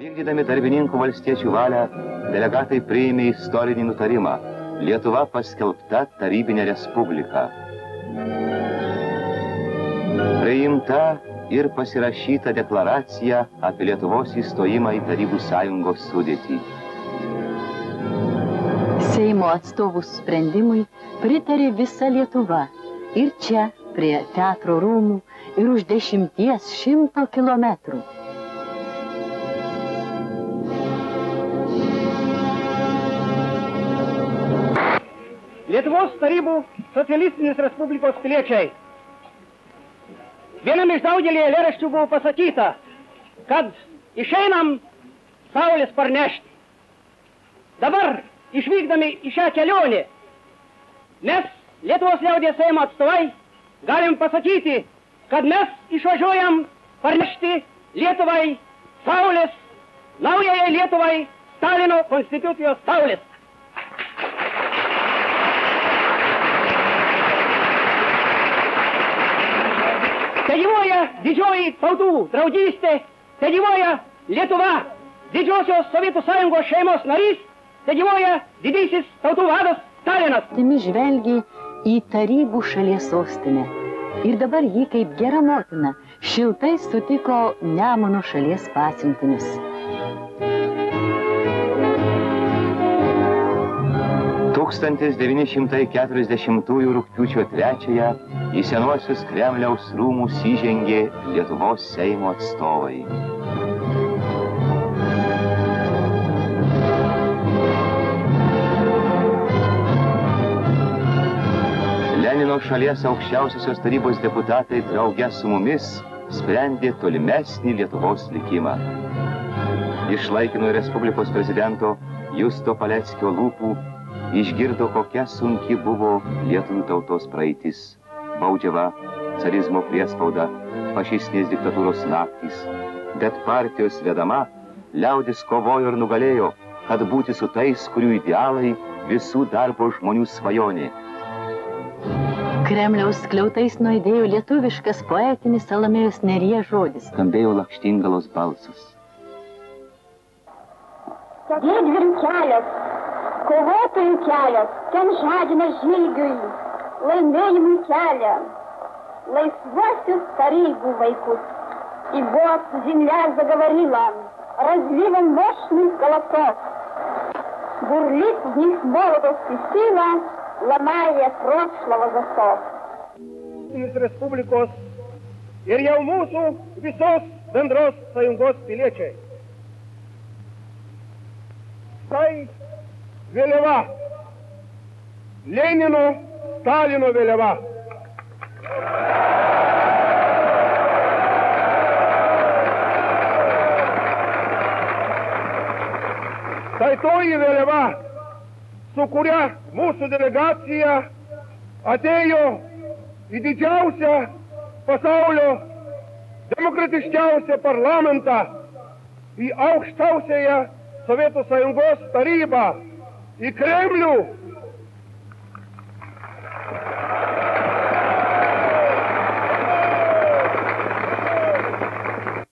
Vykdydami darbininkų valstiečių valią, delegatai priėmė istorinį nutarimą. Lietuva paskelbta tarybinė respublika. Priimta ir pasirašyta deklaracija apie Lietuvos įstojimą į Tarybų sąjungos sudėtį. Seimo atstovų sprendimui pritarė visa Lietuva. Ir čia, prie teatro rūmų, ir už 10–100 kilometrų. Lietuvos tarybų socialistinės respublikos piliečiai. Vienam iš daugelį eilėraščių buvo pasakyta, kad išeinam saulės parnešti. Dabar, išvykdami į šią kelionę, mes, Lietuvos liaudies Seimo atstovai, galim pasakyti, kad mes išvažiuojam parnešti Lietuvai saulės, naujai Lietuvai Stalino konstitucijos saulės. Tegyvuoja didžioji tautų draugystė, tegyvuoja Lietuva, didžiosios Sovietų sąjungos šeimos narys, tegyvuoja didysis tautų vadas Stalinas. Timi žvelgė į tarybų šalies sostinę. Ir dabar jį kaip gera motina šiltai sutiko Nemuno šalies pasiuntinius. Tūkstantis 940 rugpjūčio 3 į senuosius Kremliaus rūmus įžengė Lietuvos Seimo atstovai. Lenino šalies aukščiausiosios tarybos deputatai drauge su mumis sprendė tolimesnį Lietuvos likimą. Iš laikinojo Respublikos prezidento Justo Paleckio lūpų išgirdo, kokia sunki buvo lietuvių tautos praeitis. Baudžiava, carizmo priespauda, fašistinės diktatūros naktys. Bet partijos vedama, liaudis kovojo ir nugalėjo, kad būti su tais, kurių idealai visų darbo žmonių svajonė. Kremliaus skliautais nuaidėjo lietuviškas poetinis Salomėjos Nėries žodis. Skambėjo Lakštingalos balsas. Didvyrių kelias, kovotojų kelias, ten žadina žygiui, laimėjimui kelią, laisвосиus тарибу vaikus. И вот земля заговорила, разливом мощных голосов. Бурлит в них молодость и сила, ломая прошлого засов. Iš Respublikos ir jau mūsų visos bendros sąjungos piliečiai. Tai vėliava, Lenino, Stalino vėliava. Tai toji vėliava, su kuria mūsų delegacija atėjo į didžiausią pasaulio demokratiškiausią parlamentą, į aukščiausiąją Sovietų sąjungos tarybą, į Kremlių,